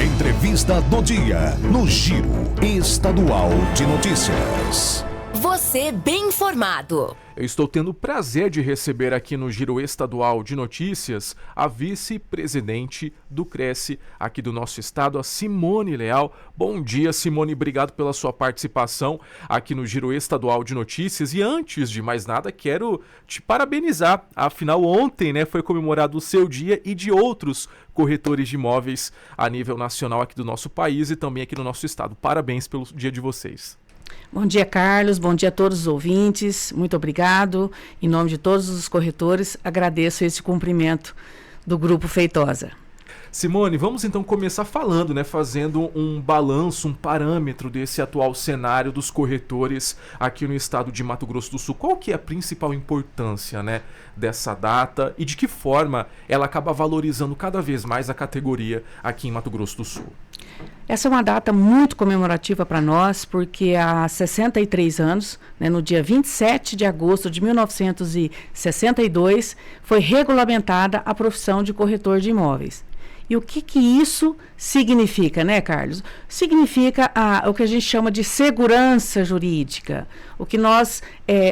Entrevista do dia, no Giro Estadual de Notícias. Você bem informado. Eu estou tendo o prazer de receber aqui no Giro Estadual de Notícias a vice-presidente do Cresce aqui do nosso estado, a Simone Leal. Bom dia, Simone, obrigado pela sua participação aqui no Giro Estadual de Notícias. E antes de mais nada, quero te parabenizar. Afinal, ontem, foi comemorado o seu dia e de outros corretores de imóveis a nível nacional aqui do nosso país e também aqui no nosso estado. Parabéns pelo dia de vocês. Bom dia, Carlos. Bom dia a todos os ouvintes. Muito obrigado. Em nome de todos os corretores, agradeço esse cumprimento do Grupo Feitosa. Simone, vamos então começar falando, fazendo um balanço, um parâmetro desse atual cenário dos corretores aqui no estado de Mato Grosso do Sul. Qual que é a principal importância, dessa data e de que forma ela acaba valorizando cada vez mais a categoria aqui em Mato Grosso do Sul? Essa é uma data muito comemorativa para nós, porque há 63 anos, no dia 27 de agosto de 1962, foi regulamentada a profissão de corretor de imóveis. E o que isso significa, Carlos? Significa o que a gente chama de segurança jurídica, o que nós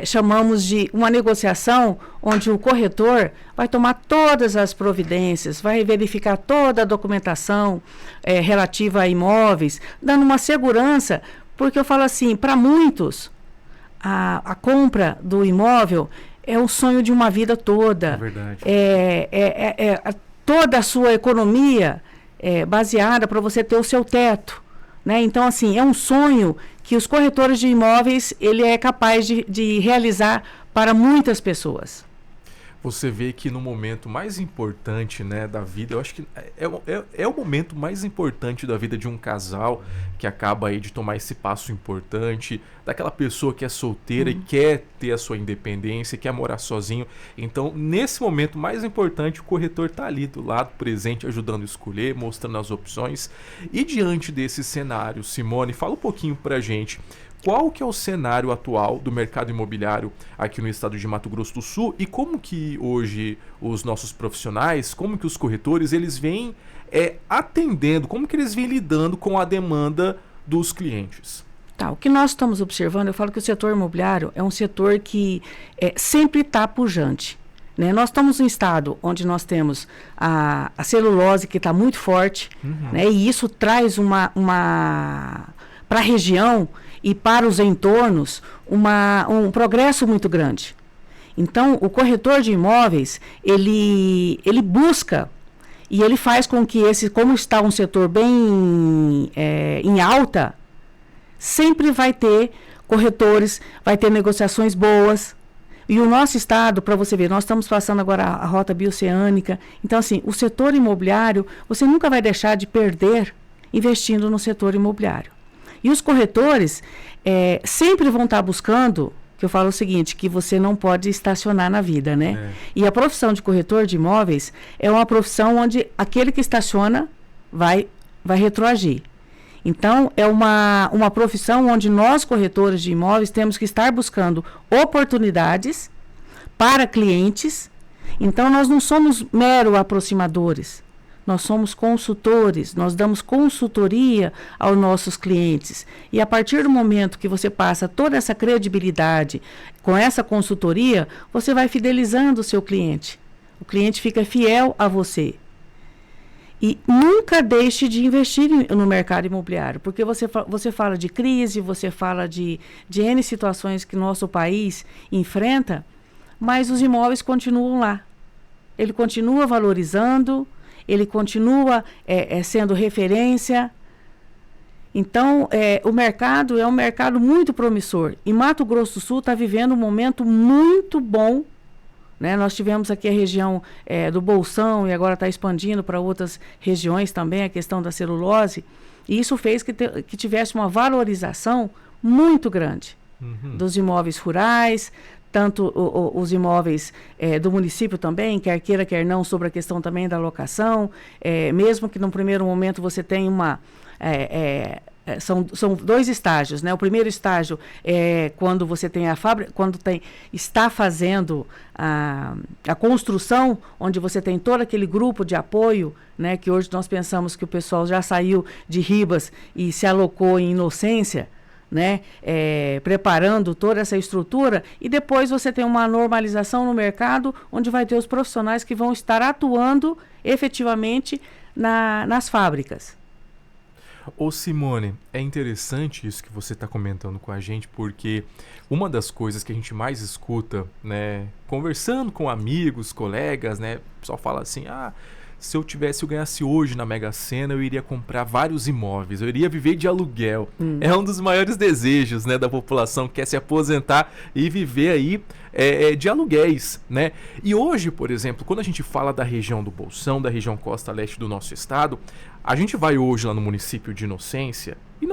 chamamos de uma negociação onde o corretor vai tomar todas as providências, vai verificar toda a documentação relativa a imóveis, dando uma segurança, porque eu falo assim, para muitos, a compra do imóvel é o sonho de uma vida toda. É verdade. Toda a sua economia é baseada para você ter o seu teto, Então, assim, é um sonho que os corretores de imóveis, ele é capaz de realizar para muitas pessoas. Você vê que no momento mais importante, da vida, eu acho que é o momento mais importante da vida de um casal que acaba aí de tomar esse passo importante, daquela pessoa que é solteira e quer ter a sua independência, quer morar sozinho. Então, nesse momento mais importante, o corretor está ali do lado, presente, ajudando a escolher, mostrando as opções. E diante desse cenário, Simone, fala um pouquinho pra gente. Qual que é o cenário atual do mercado imobiliário aqui no estado de Mato Grosso do Sul e como que hoje os nossos profissionais, como que os corretores, eles vêm atendendo, como que eles vêm lidando com a demanda dos clientes? O que nós estamos observando, eu falo que o setor imobiliário é um setor que sempre está pujante. Nós estamos em um estado onde nós temos a celulose que está muito forte, e isso traz para a região e para os entornos um progresso muito grande. Então, o corretor de imóveis, ele busca e ele faz com que como está um setor bem em alta, sempre vai ter corretores, vai ter negociações boas. E o nosso estado, para você ver, nós estamos passando agora a rota bioceânica. Então, assim, o setor imobiliário, você nunca vai deixar de perder investindo no setor imobiliário. E os corretores sempre vão estar buscando, que eu falo o seguinte, que você não pode estacionar na vida, E a profissão de corretor de imóveis é uma profissão onde aquele que estaciona vai retroagir. Então, é uma profissão onde nós, corretores de imóveis, temos que estar buscando oportunidades para clientes. Então, nós não somos mero aproximadores. Nós somos consultores, nós damos consultoria aos nossos clientes. E a partir do momento que você passa toda essa credibilidade com essa consultoria, você vai fidelizando o seu cliente. O cliente fica fiel a você. E nunca deixe de investir no mercado imobiliário, porque você fala de crise, você fala de N situações que nosso país enfrenta, mas os imóveis continuam lá. Ele continua valorizando, ele continua sendo referência. Então, o mercado é um mercado muito promissor. E Mato Grosso do Sul está vivendo um momento muito bom. Nós tivemos aqui a região do Bolsão e agora está expandindo para outras regiões também, a questão da celulose. E isso fez que tivesse uma valorização muito grande dos imóveis rurais, tanto os imóveis do município também, quer queira, quer não, sobre a questão também da locação, mesmo que no primeiro momento você tenha uma são 2 estágios, né? O primeiro estágio é quando você tem a fábrica, está fazendo a construção, onde você tem todo aquele grupo de apoio, né? Que hoje nós pensamos que o pessoal já saiu de Ribas e se alocou em Inocência, né? Preparando toda essa estrutura, e depois você tem uma normalização no mercado, onde vai ter os profissionais que vão estar atuando efetivamente nas fábricas. Ô Simone, é interessante isso que você está comentando com a gente, porque uma das coisas que a gente mais escuta, né, conversando com amigos, colegas, né, o pessoal fala assim, se eu ganhasse hoje na Mega Sena, eu iria comprar vários imóveis, eu iria viver de aluguel. É um dos maiores desejos, né, da população, que quer se aposentar e viver aí de aluguéis, né? E hoje, por exemplo, quando a gente fala da região do Bolsão, da região costa leste do nosso estado, a gente vai hoje lá no município de Inocência e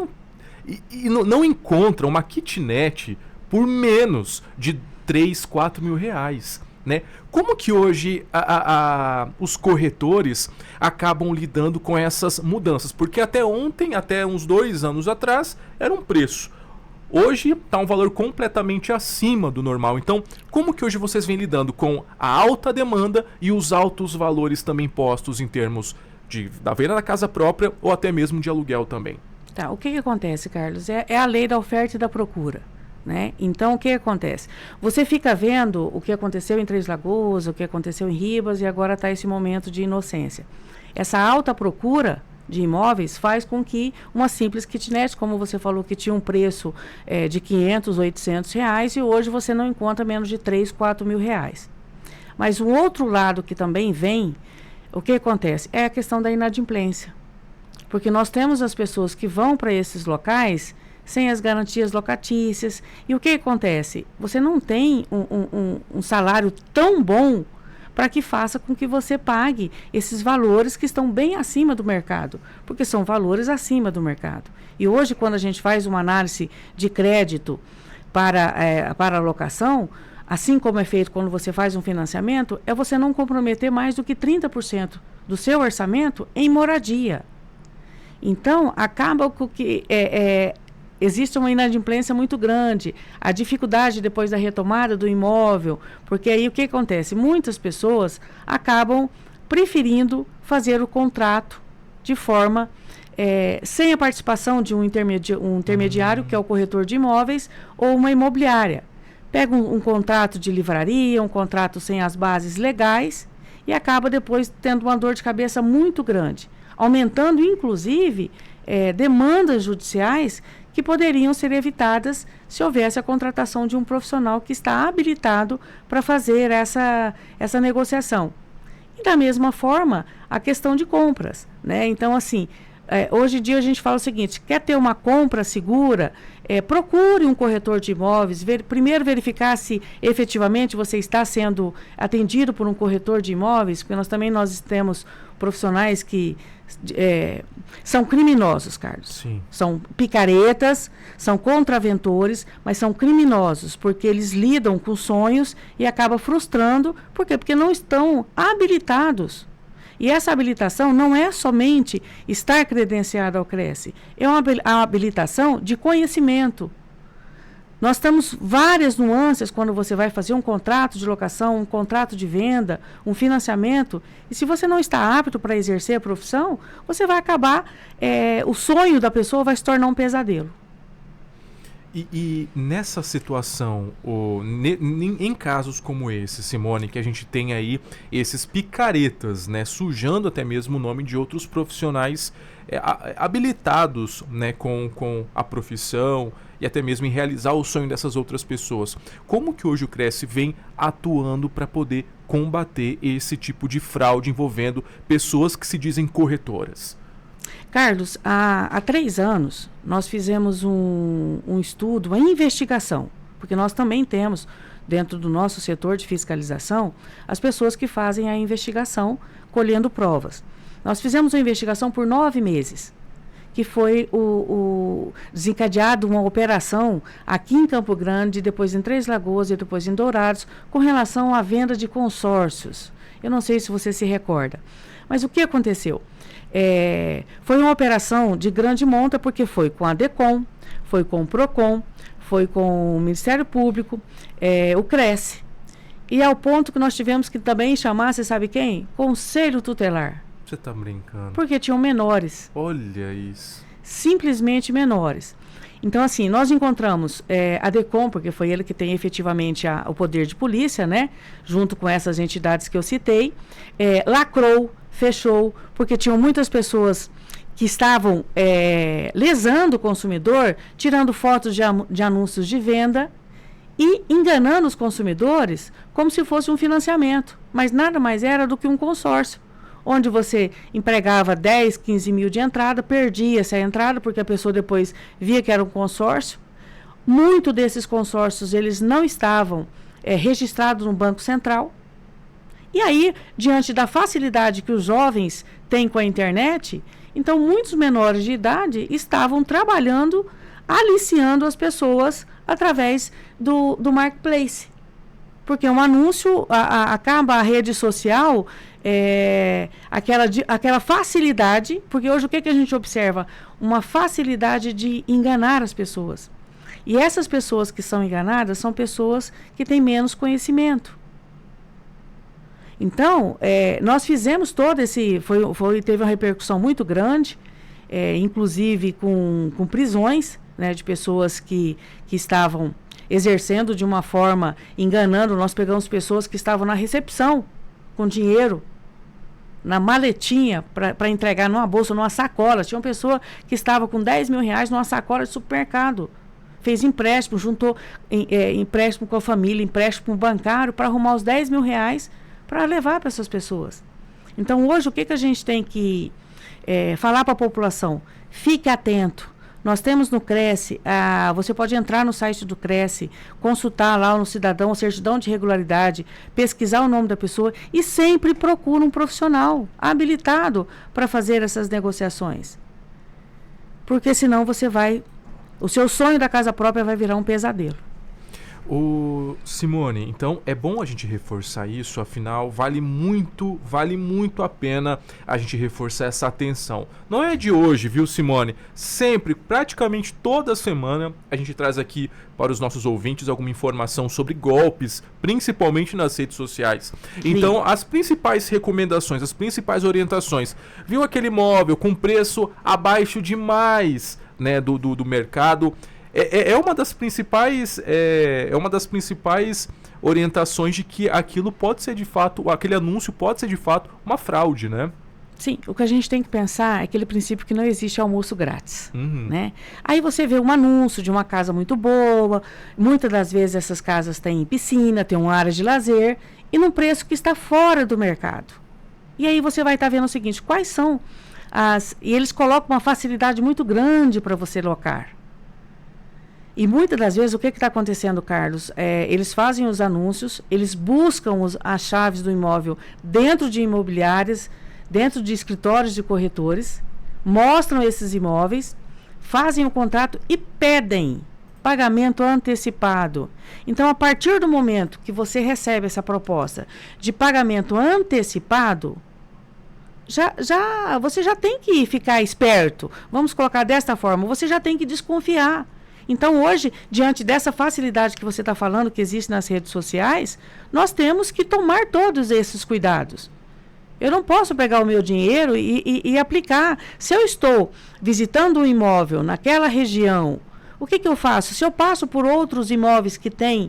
não encontra uma kitnet por menos de 3, 4 mil reais. Né? Como que hoje os corretores acabam lidando com essas mudanças? Porque até ontem, até uns 2 anos atrás, era um preço. Hoje está um valor completamente acima do normal. Então, como que hoje vocês vêm lidando com a alta demanda e os altos valores também postos em termos da venda da casa própria ou até mesmo de aluguel também? Tá, o que acontece, Carlos? É a lei da oferta e da procura. Né? Então, o que acontece? Você fica vendo o que aconteceu em Três Lagoas, o que aconteceu em Ribas, e agora está esse momento de Inocência. Essa alta procura de imóveis faz com que uma simples kitnet, como você falou, que tinha um preço de 500, 800 reais, e hoje você não encontra menos de 3, 4 mil reais. Mas um outro lado que também vem, o que acontece? É a questão da inadimplência. Porque nós temos as pessoas que vão para esses locais sem as garantias locatícias. E o que acontece? Você não tem um salário tão bom para que faça com que você pague esses valores que estão bem acima do mercado, porque são valores acima do mercado. E hoje, quando a gente faz uma análise de crédito para a locação, assim como é feito quando você faz um financiamento, é você não comprometer mais do que 30% do seu orçamento em moradia. Então, acaba com que existe uma inadimplência muito grande, a dificuldade depois da retomada do imóvel, porque aí o que acontece? Muitas pessoas acabam preferindo fazer o contrato de forma sem a participação de um intermediário, que é o corretor de imóveis, ou uma imobiliária. Pega um contrato de livraria, um contrato sem as bases legais, e acaba depois tendo uma dor de cabeça muito grande, aumentando inclusive demandas judiciais que poderiam ser evitadas se houvesse a contratação de um profissional que está habilitado para fazer essa negociação. E da mesma forma, a questão de compras, né? Então, assim, hoje em dia a gente fala o seguinte: quer ter uma compra segura, procure um corretor de imóveis, primeiro verificar se efetivamente você está sendo atendido por um corretor de imóveis, porque nós temos profissionais que são criminosos, Carlos. Sim. São picaretas, são contraventores, mas são criminosos, porque eles lidam com sonhos e acabam frustrando. Por quê? Porque não estão habilitados. E essa habilitação não é somente estar credenciado ao CRECE, é uma habilitação de conhecimento. Nós temos várias nuances quando você vai fazer um contrato de locação, um contrato de venda, um financiamento, e se você não está apto para exercer a profissão, você vai acabar, o sonho da pessoa vai se tornar um pesadelo. E nessa situação, em casos como esse, Simone, que a gente tem aí esses picaretas, né, sujando até mesmo o nome de outros profissionais habilitados, né, com a profissão e até mesmo em realizar o sonho dessas outras pessoas. Como que hoje o CRECE vem atuando para poder combater esse tipo de fraude envolvendo pessoas que se dizem corretoras? Carlos, há 3 anos nós fizemos um estudo, uma investigação, porque nós também temos dentro do nosso setor de fiscalização as pessoas que fazem a investigação colhendo provas. Nós fizemos uma investigação por 9 meses, que foi desencadeado uma operação aqui em Campo Grande, depois em Três Lagoas e depois em Dourados, com relação à venda de consórcios. Eu não sei se você se recorda, mas o que aconteceu? foi uma operação de grande monta, porque foi com a DECOM, foi com o PROCON, foi com o Ministério Público, o CRECE. E ao ponto que nós tivemos que também chamar, você sabe quem? Conselho Tutelar. Você está brincando. Porque tinham menores. Olha isso. Simplesmente menores. Então, assim, nós encontramos a DECOM, porque foi ele que tem efetivamente o poder de polícia, né? Junto com essas entidades que eu citei. Lacrou, fechou, porque tinham muitas pessoas que estavam lesando o consumidor, tirando fotos de anúncios de venda e enganando os consumidores como se fosse um financiamento. Mas nada mais era do que um consórcio, onde você empregava 10, 15 mil de entrada, perdia essa entrada, porque a pessoa depois via que era um consórcio. Muito desses consórcios, eles não estavam registrados no Banco Central. E aí, diante da facilidade que os jovens têm com a internet, então muitos menores de idade estavam trabalhando, aliciando as pessoas através do marketplace. Porque um anúncio, acaba a rede social, aquela facilidade, porque hoje o que a gente observa? Uma facilidade de enganar as pessoas. E essas pessoas que são enganadas são pessoas que têm menos conhecimento. Então, nós fizemos todo esse... teve uma repercussão muito grande, inclusive com prisões, né, de pessoas que estavam exercendo de uma forma, enganando. Nós pegamos pessoas que estavam na recepção, com dinheiro, na maletinha, para entregar numa bolsa, numa sacola. Tinha uma pessoa que estava com 10 mil reais numa sacola de supermercado. Fez empréstimo, juntou empréstimo com a família, empréstimo bancário, para arrumar os 10 mil reais para levar para essas pessoas. Então, hoje, o que a gente tem que falar para a população? Fique atento. Nós temos no CRECE, você pode entrar no site do CRECE, consultar lá no cidadão a certidão de regularidade, pesquisar o nome da pessoa e sempre procura um profissional habilitado para fazer essas negociações. Porque senão o seu sonho da casa própria vai virar um pesadelo. Simone, então é bom a gente reforçar isso, afinal vale muito a pena a gente reforçar essa atenção. Não é de hoje, viu, Simone? Sempre, praticamente toda semana, a gente traz aqui para os nossos ouvintes alguma informação sobre golpes, principalmente nas redes sociais. Então, as principais recomendações, as principais orientações. Viu aquele imóvel com preço abaixo demais, né, do mercado? É uma das principais orientações de que aquilo pode ser de fato, aquele anúncio pode ser de fato uma fraude, né? Sim, o que a gente tem que pensar é aquele princípio que não existe almoço grátis, Uhum. né? Aí você vê um anúncio de uma casa muito boa, muitas das vezes essas casas têm piscina, têm uma área de lazer, e num preço que está fora do mercado. E aí você vai estar vendo o seguinte, quais são e eles colocam uma facilidade muito grande para você locar. E muitas das vezes, o que está acontecendo, Carlos? Eles fazem os anúncios, eles buscam as chaves do imóvel dentro de imobiliárias, dentro de escritórios de corretores, mostram esses imóveis, fazem o contrato e pedem pagamento antecipado. Então, a partir do momento que você recebe essa proposta de pagamento antecipado, você já tem que ficar esperto. Vamos colocar desta forma, você já tem que desconfiar. Então, hoje, diante dessa facilidade que você está falando, que existe nas redes sociais, nós temos que tomar todos esses cuidados. Eu não posso pegar o meu dinheiro e aplicar. Se eu estou visitando um imóvel naquela região, o que eu faço? Se eu passo por outros imóveis que têm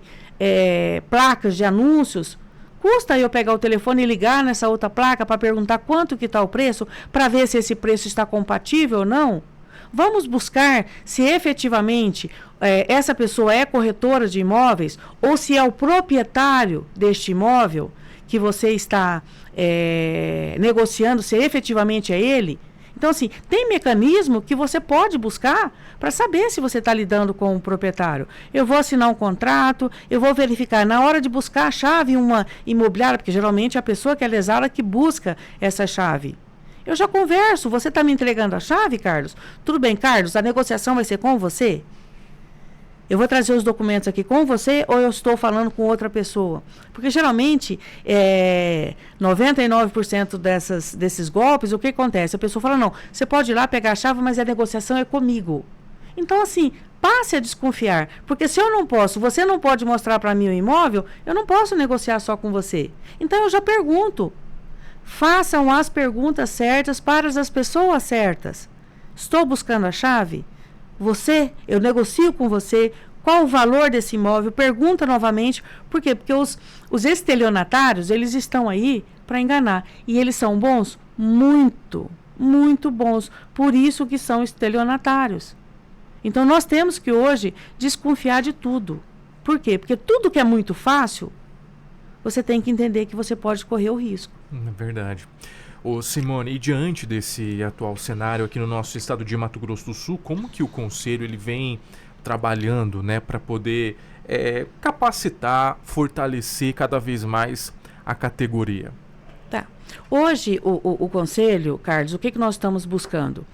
placas de anúncios, custa eu pegar o telefone e ligar nessa outra placa para perguntar quanto que está o preço, para ver se esse preço está compatível ou não? Vamos buscar se efetivamente essa pessoa é corretora de imóveis ou se é o proprietário deste imóvel que você está negociando, se efetivamente é ele. Então, assim, tem mecanismo que você pode buscar para saber se você está lidando com o proprietário. Eu vou assinar um contrato, eu vou verificar na hora de buscar a chave em uma imobiliária, porque geralmente é a pessoa que é lesada que busca essa chave. Eu já converso, você está me entregando a chave, Carlos? Tudo bem, Carlos, a negociação vai ser com você? Eu vou trazer os documentos aqui com você ou eu estou falando com outra pessoa? Porque geralmente, 99% desses golpes, o que acontece? A pessoa fala, não, você pode ir lá pegar a chave, mas a negociação é comigo. Então, assim, passe a desconfiar. Porque se eu não posso, você não pode mostrar para mim o imóvel, eu não posso negociar só com você. Então, eu já pergunto. Façam as perguntas certas para as pessoas certas. Estou buscando a chave? Eu negocio com você. Qual o valor desse imóvel? Pergunta novamente. Por quê? Porque os estelionatários, eles estão aí para enganar. E eles são bons? Muito, muito bons. Por isso que são estelionatários. Então, nós temos que hoje desconfiar de tudo. Por quê? Porque tudo que é muito fácil, você tem que entender que você pode correr o risco. É verdade. Ô Simone, e diante desse atual cenário aqui no nosso estado de Mato Grosso do Sul, como que o Conselho ele vem trabalhando, né, para poder capacitar, fortalecer cada vez mais a categoria? Tá. Hoje, o Conselho, Carlos, o que nós estamos buscando?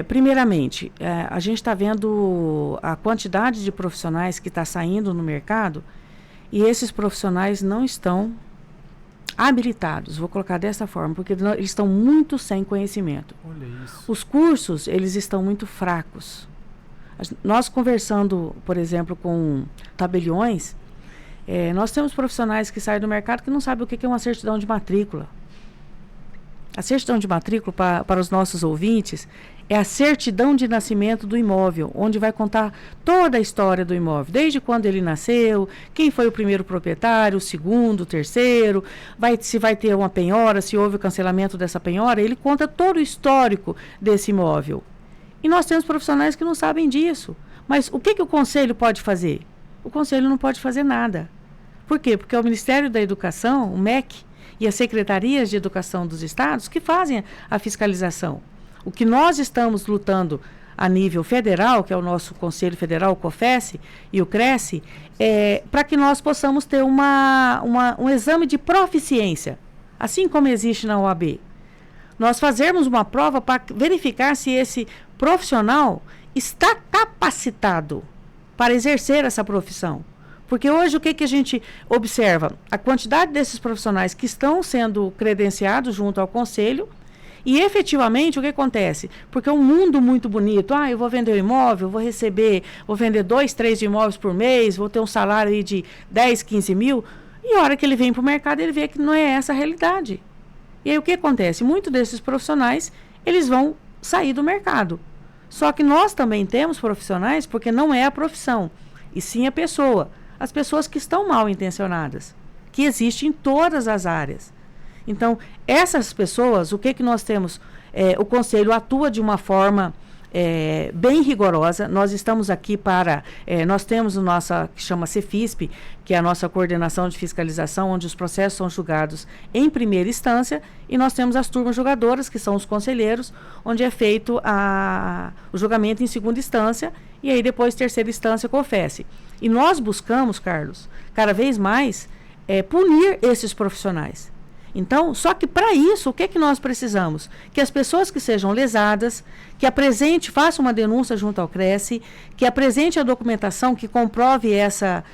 Primeiramente, a gente está vendo a quantidade de profissionais que está saindo no mercado e esses profissionais não estão habilitados, vou colocar dessa forma, porque eles estão muito sem conhecimento. Olha isso. Os cursos, eles estão muito fracos. Nós conversando, por exemplo, com tabeliões, nós temos profissionais que saem do mercado que não sabem o que é uma certidão de matrícula. A certidão de matrícula, para os nossos ouvintes, é a certidão de nascimento do imóvel, onde vai contar toda a história do imóvel, desde quando ele nasceu, quem foi o primeiro proprietário, o segundo, o terceiro, se vai ter uma penhora, se houve o cancelamento dessa penhora, ele conta todo o histórico desse imóvel. E nós temos profissionais que não sabem disso. Mas o que o Conselho pode fazer? O Conselho não pode fazer nada. Por quê? Porque é o Ministério da Educação, o MEC, e as secretarias de educação dos estados que fazem a fiscalização. O que nós estamos lutando a nível federal, que é o nosso Conselho Federal, o COFES e o CRECE, para que nós possamos ter um exame de proficiência, assim como existe na OAB. Nós fazermos uma prova para verificar se esse profissional está capacitado para exercer essa profissão. Porque hoje o que a gente observa? A quantidade desses profissionais que estão sendo credenciados junto ao Conselho e efetivamente o que acontece? Porque é um mundo muito bonito. Eu vou vender um imóvel, vou vender 2, 3 imóveis por mês, vou ter um salário aí de 10, 15 mil. E a hora que ele vem para o mercado, ele vê que não é essa a realidade. E aí o que acontece? Muitos desses profissionais, eles vão sair do mercado. Só que nós também temos profissionais, porque não é a profissão, e sim a pessoa. As pessoas que estão mal intencionadas, que existem em todas as áreas. Então, essas pessoas, o que nós temos? O Conselho atua de uma forma bem rigorosa. Nós estamos aqui nós temos a nossa, que chama CEFISP, que é a nossa coordenação de fiscalização, onde os processos são julgados em primeira instância, e nós temos as turmas julgadoras, que são os conselheiros, onde é feito o julgamento em segunda instância, e aí depois terceira instância, COFES. E nós buscamos, Carlos, cada vez mais punir esses profissionais. Então, só que para isso, o que nós precisamos? Que as pessoas que sejam lesadas, que façam uma denúncia junto ao CRECE, que apresente a documentação que comprove essa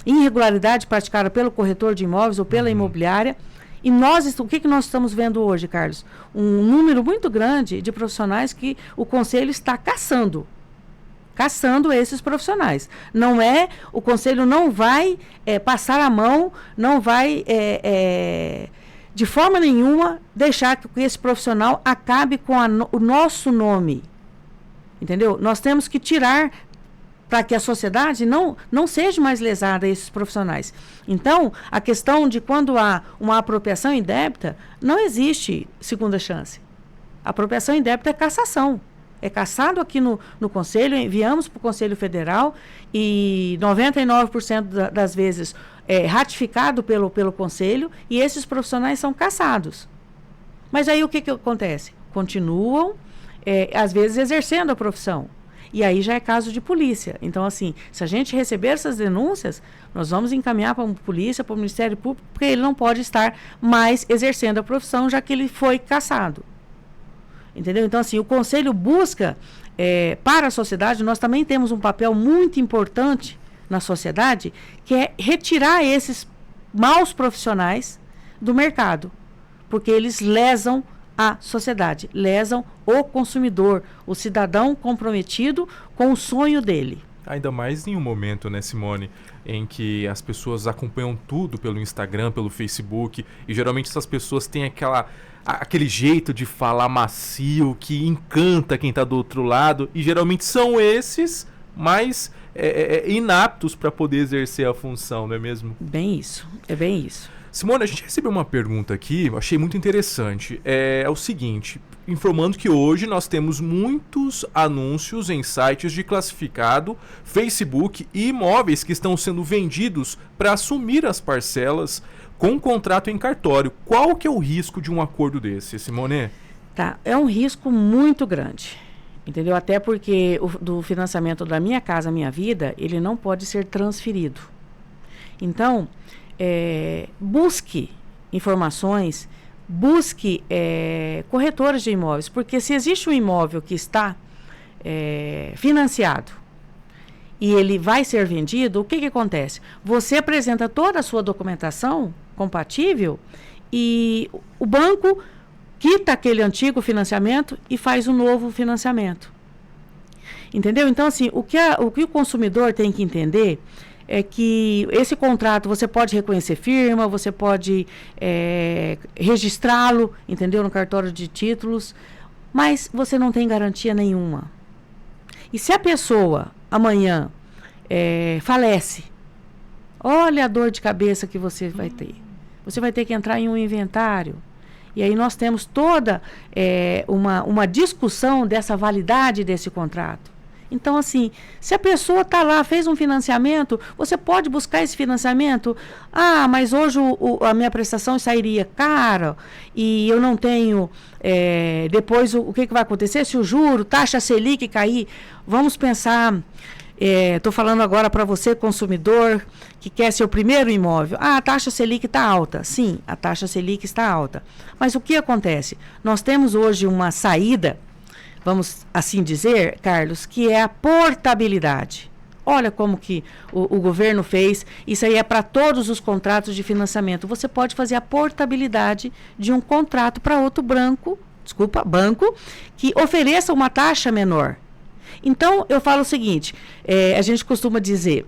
irregularidade praticada pelo corretor de imóveis ou pela imobiliária. E o que nós estamos vendo hoje, Carlos? Um número muito grande de profissionais que o Conselho está caçando esses profissionais. O Conselho não vai passar a mão, não vai de forma nenhuma deixar que esse profissional acabe com o nosso nome. Entendeu? Nós temos que tirar para que a sociedade não seja mais lesada a esses profissionais. Então, a questão de quando há uma apropriação indébita, não existe segunda chance. A apropriação indébita é cassação. É cassado aqui no Conselho, enviamos para o Conselho Federal e 99% das vezes é ratificado pelo Conselho e esses profissionais são cassados. Mas aí o que acontece? Continuam, às vezes, exercendo a profissão. E aí já é caso de polícia. Então, assim, se a gente receber essas denúncias, nós vamos encaminhar para a polícia, para o Ministério Público, porque ele não pode estar mais exercendo a profissão, já que ele foi cassado. Entendeu? Então, assim, o Conselho busca para a sociedade, nós também temos um papel muito importante na sociedade, que é retirar esses maus profissionais do mercado, porque eles lesam a sociedade, lesam o consumidor, o cidadão comprometido com o sonho dele. Ainda mais em um momento, né, Simone, em que as pessoas acompanham tudo pelo Instagram, pelo Facebook, e geralmente essas pessoas têm aquele jeito de falar macio que encanta quem está do outro lado, e geralmente são esses mais inaptos para poder exercer a função, não é mesmo? Bem isso, é bem isso. Simone, a gente recebeu uma pergunta aqui, eu achei muito interessante. É o seguinte, informando que hoje nós temos muitos anúncios em sites de classificado, Facebook e imóveis que estão sendo vendidos para assumir as parcelas com contrato em cartório. Qual que é o risco de um acordo desse, Simone? Tá, é um risco muito grande, entendeu? Até porque do financiamento da Minha Casa Minha Vida, ele não pode ser transferido. Então, busque informações, busque corretores de imóveis, porque se existe um imóvel que está financiado e ele vai ser vendido, o que acontece? Você apresenta toda a sua documentação compatível e o banco quita aquele antigo financiamento e faz um novo financiamento. Entendeu? Então, assim, o que o consumidor tem que entender é que esse contrato você pode reconhecer firma, você pode registrá-lo, entendeu, no cartório de títulos, mas você não tem garantia nenhuma. E se a pessoa amanhã falece, olha a dor de cabeça que você vai ter. Você vai ter que entrar em um inventário. E aí nós temos toda uma discussão dessa validade desse contrato. Então, assim, se a pessoa está lá, fez um financiamento, você pode buscar esse financiamento. Ah, mas hoje a minha prestação sairia cara e eu não tenho... depois, o que vai acontecer? Se o juro, taxa Selic cair, vamos pensar... Estou falando agora para você, consumidor, que quer seu primeiro imóvel. Ah, a taxa Selic está alta. Sim, a taxa Selic está alta. Mas o que acontece? Nós temos hoje uma saída, vamos assim dizer, Carlos, que é a portabilidade. Olha como que o governo fez. Isso aí é para todos os contratos de financiamento. Você pode fazer a portabilidade de um contrato para outro banco que ofereça uma taxa menor. Então, eu falo o seguinte, a gente costuma dizer,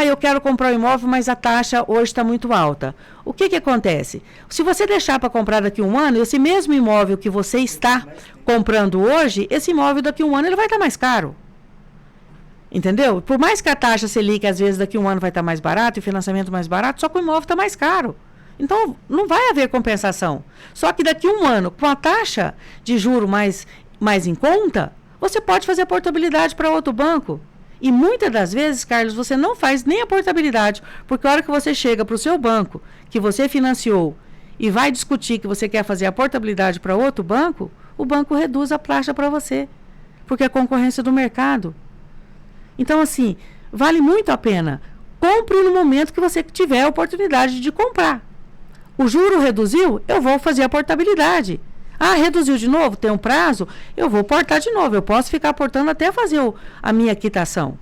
eu quero comprar um imóvel, mas a taxa hoje está muito alta. O que acontece? Se você deixar para comprar daqui a um ano, esse mesmo imóvel que você está comprando hoje, esse imóvel daqui a um ano ele vai estar mais caro. Entendeu? Por mais que a taxa Selic, às vezes, daqui a um ano vai estar mais barato e o financiamento mais barato, só que o imóvel está mais caro. Então, não vai haver compensação. Só que daqui a um ano, com a taxa de juro mais em conta, você pode fazer a portabilidade para outro banco. E muitas das vezes, Carlos, você não faz nem a portabilidade, porque a hora que você chega para o seu banco, que você financiou, e vai discutir que você quer fazer a portabilidade para outro banco, o banco reduz a taxa para você, porque é concorrência do mercado. Então, assim, vale muito a pena. Compre no momento que você tiver a oportunidade de comprar. O juro reduziu, eu vou fazer a portabilidade. Reduziu de novo, tem um prazo, eu vou portar de novo. Eu posso ficar portando até fazer a minha quitação.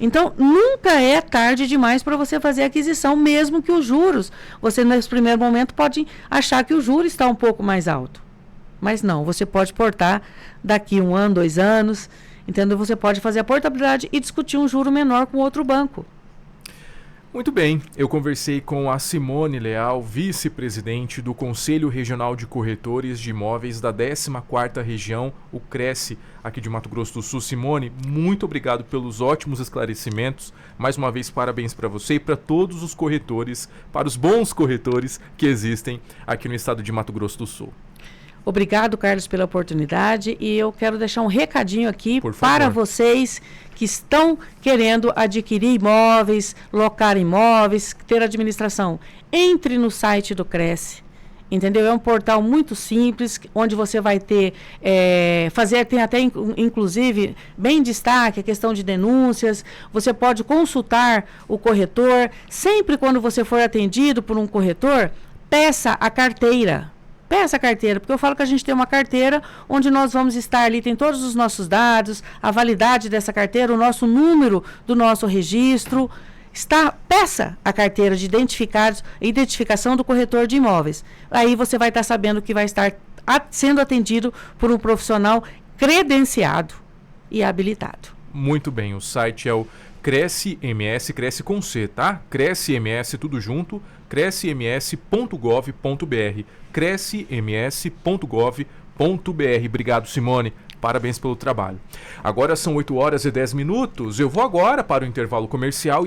Então, nunca é tarde demais para você fazer a aquisição, mesmo que os juros, você nesse primeiro momento pode achar que o juro está um pouco mais alto. Mas não, você pode portar daqui 1 ano, 2 anos, entendeu? Você pode fazer a portabilidade e discutir um juro menor com outro banco. Muito bem, eu conversei com a Simone Leal, vice-presidente do Conselho Regional de Corretores de Imóveis da 14ª Região, o CRECE, aqui de Mato Grosso do Sul. Simone, muito obrigado pelos ótimos esclarecimentos. Mais uma vez, parabéns para você e para todos os corretores, para os bons corretores que existem aqui no estado de Mato Grosso do Sul. Obrigado, Carlos, pela oportunidade, e eu quero deixar um recadinho aqui para vocês que estão querendo adquirir imóveis, locar imóveis, ter administração. Entre no site do Cresce, entendeu? É um portal muito simples, onde você vai ter, tem até inclusive, bem destaque, a questão de denúncias, você pode consultar o corretor, sempre quando você for atendido por um corretor, peça a carteira. Peça a carteira, porque eu falo que a gente tem uma carteira onde nós vamos estar ali, tem todos os nossos dados, a validade dessa carteira, o nosso número do nosso registro. Peça a carteira de identificação do corretor de imóveis. Aí você vai estar sabendo que vai estar sendo atendido por um profissional credenciado e habilitado. Muito bem, o site é o Cresce MS, Cresce com C, tá? Cresce MS, tudo junto, crescems.gov.br, crescems.gov.br. Obrigado, Simone. Parabéns pelo trabalho. Agora são 8 horas e 10 minutos. Eu vou agora para o intervalo comercial.